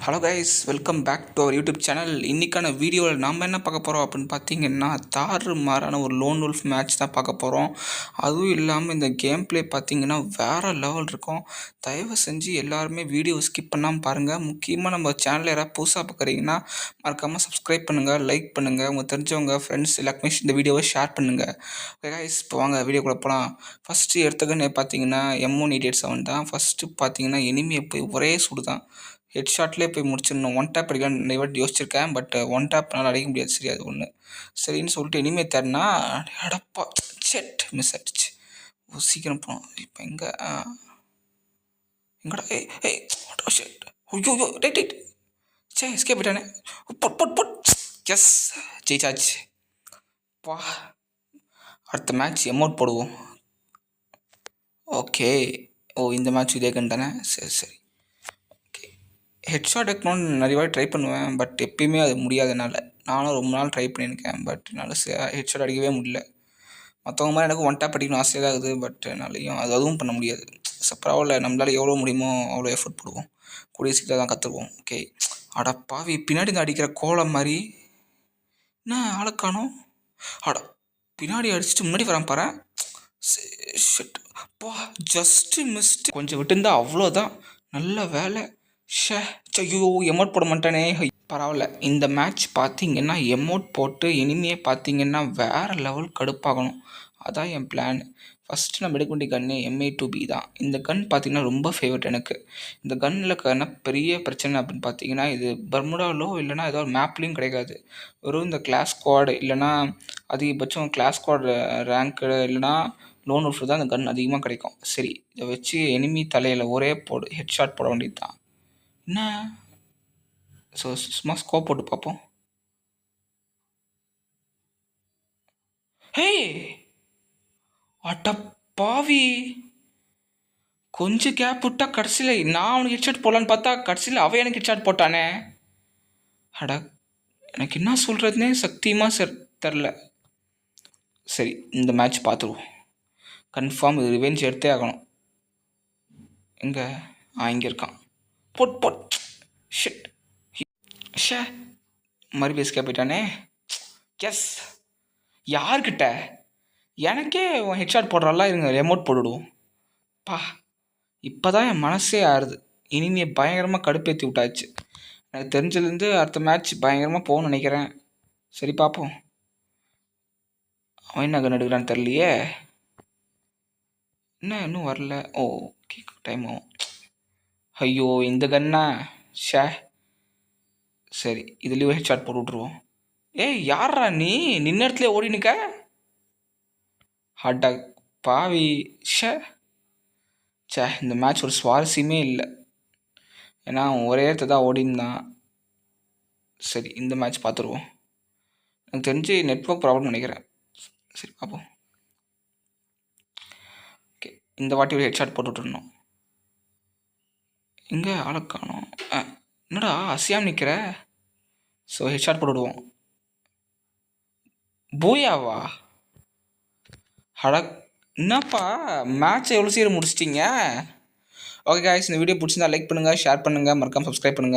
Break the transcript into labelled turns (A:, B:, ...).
A: Hello guys, welcome back to our YouTube channel. இன்றைக்கான வீடியோவில் நாம் என்ன பார்க்க போகிறோம் அப்படின்னு பார்த்தீங்கன்னா, தாறுமாறான ஒரு லோன் வுல்ஃப் மேட்ச் தான் பார்க்க போகிறோம். அதுவும் இல்லாமல் இந்த கேம் ப்ளே பார்த்தீங்கன்னா வேறு லெவல் இருக்கும். தயவு செஞ்சு எல்லாருமே வீடியோ ஸ்கிப் பண்ணாமல் பாருங்கள். முக்கியமாக நம்ம சேனலில் யாராவது புதுசாக பார்க்குறீங்கன்னா மறக்காமல் சப்ஸ்கிரைப் பண்ணுங்கள், லைக் பண்ணுங்கள், உங்கள் தெரிஞ்சவங்க ஃப்ரெண்ட்ஸ் எல்லாருக்குமே இந்த வீடியோவை ஷேர் பண்ணுங்கள். கைஸ், இப்போ வாங்க வீடியோக்குள்ளே போகலாம். ஃபஸ்ட்டு எடுத்துக்கன்னு பார்த்தீங்கன்னா M188 தான். ஃபஸ்ட்டு பார்த்தீங்கன்னா எனிமியை போய் ஒரே சுடு தான், ஹெட் ஷாட்லேயே போய் முடிச்சிடணும். ஒன் டேப் அடிக்கலான்னு நிறைய வாட்டி யோசிச்சிருக்கேன். பட் ஒன் டேப்னால அடிக்க முடியாது. சரி, அது ஒன்று சரின்னு சொல்லிட்டு இனிமே தேடினா அடப்பா செட் மிஸ் ஆகிடுச்சு. சீக்கிரம் போனோம். இப்போ எங்கடா ஷெட் ஐயோ ரைட் ரைட் சே எஸ்கே போயிட்டானே. பொட் எஸ், ஜெயிச்சாச்சு. பா, அடுத்த மேட்ச் எமௌண்ட் போடுவோம். ஓகே, இந்த மேட்ச் இதே கன் தானே. சரி. ஹெட்ஷாட் எடுக்கணும்னு நிறைய வாட்டி ட்ரை பண்ணுவேன். பட் எப்பயுமே அது முடியாது என்னால். நானும் ரொம்ப நாள் ட்ரை பண்ணியிருக்கேன். பட் என்னால் ஹெட்ஷாட் அடிக்கவே முடியல. மற்றவங்க மாதிரி எனக்கு ஒன் டேப் அடிக்கணும் ஆசையாக தான் இருக்குது. பட் என்னாலையும் அதுவும் பண்ண முடியாது. ஸோ பரவாயில்ல, நம்மளால் எவ்வளோ முடியுமோ அவ்வளோ எஃபர்ட் போடுவோம். கூடிய சீக்கிரம் தான் கற்றுக்குவோம். ஓகே, பாவி பின்னாடி இந்த அடிக்கிற கோலம் மாதிரி என்ன ஆளை காணோம். பின்னாடி அடிச்சுட்டு முன்னாடி வரான் பாரு. பா, ஜஸ்ட்டு மிஸ்ட். கொஞ்சம் விட்டுருந்தா அவ்வளோதான். நல்ல வேலை. ஐயோ, எமௌண்ட் போட மாட்டானே. பரவாயில்ல, இந்த மேட்ச் பார்த்தீங்கன்னா எமௌண்ட் போட்டு இனிமையே பார்த்தீங்கன்னா வேறு லெவல் கடுப்பாகணும். அதான் என் பிளான். ஃபஸ்ட்டு நம்ம எடுக்க வேண்டிய கன்று M82B தான். இந்த கன் பார்த்திங்கன்னா ரொம்ப ஃபேவரட் எனக்கு. இந்த கன்னில் பெரிய பிரச்சனை அப்படின்னு பார்த்தீங்கன்னா, இது பர்முடாவிலோ இல்லைனா ஏதோ ஒரு மேப்லேயும் கிடைக்காது. வெறும் இந்த கிளாஸ் ஸ்குவாடு இல்லைனா அதிகபட்சம் கிளாஸ் ஸ்குவாட் ரேங்க்கு இல்லைனா லோன் வுல்ஃப் தான் இந்த கன் அதிகமாக கிடைக்கும். சரி, இதை வச்சு எனிமி தலையில் ஒரே போடு ஹெட்ஷாட் போட வேண்டியது தான். என்ன, ஸோ சும்மா ஸ்கோப் போட்டு பார்ப்போம். ஹே பாவி, கொஞ்சம் கேப் விட்டா கடைசியில் நான் அவனுக்கு ஹெட்ஷாட் போடலான்னு பார்த்தா கடைசியில் அவன் எனக்கு ஹெட்ஷாட் போட்டானே. எனக்கு என்ன சொல்கிறதுனே சத்தியமாக தெரில. சரி, இந்த மேட்ச் பார்த்துருவோம். கன்ஃபார்ம் இது ரிவெஞ்ச் எடுத்தே ஆகணும். இங்கே இங்கே இருக்கான். போட் ஷிட் மறுபடியும் எஸ்கேப் போயிட்டானே. எஸ், யார்கிட்ட எனக்கே ஹெட்ஷாட் போடுறாளா. இருங்க ரெமோட் போட்டுவிடுவோம். இப்போ தான் என் மனசே ஆறுது. இனிமையை பயங்கரமாக கடுப்பேற்றி விட்டாச்சு. எனக்கு தெரிஞ்சதுலேருந்து அடுத்த மேட்ச் பயங்கரமாக போகணும்னு நினைக்கிறேன். சரி, பார்ப்போம். அவன் என்ன கன் எடுக்கிறான்னு தெரியலையே. என்ன இன்னும் வரல. ஓகே, டைம் ஆகும். ஐயோ, இந்த கன்னா சரி, இதுலேயும் ஹெட்ஷாட் போட்டு விட்ருவோம். யாரா நீ நின்ன இடத்துல ஓடி நிற்க. பாவி இந்த மேட்ச் ஒரு சுவாரஸ்யமே இல்லை. ஏன்னா ஒரே இடத்த தான் ஓடிந்தான். சரி, இந்த மேட்ச் பார்த்துருவோம். எனக்கு தெரிஞ்சு நெட்வொர்க் ப்ராப்ளம் நினைக்கிறேன். சரி, பார்ப்போம். ஓகே, இந்த வாட்டி ஒரு ஹெட்ஷாட் போட்டு விட்டுருணும். இங்கே ஆளை காணோம். என்னடா அசியாமல் நிற்கிற. ஸோ ஹெட்ஷாட் போட்டு விடுவோம். பூயாவா? என்னப்பா மேட்ச்சை எவ்வளோ சீக்கிரம் முடிச்சிட்டிங்க. ஓகே காய்ஸ், இந்த வீடியோ பிடிச்சிருந்தா லைக் பண்ணுங்கள், ஷேர் பண்ணுங்கள், மறக்காமல் சப்ஸ்கிரைப் பண்ணுங்கள்.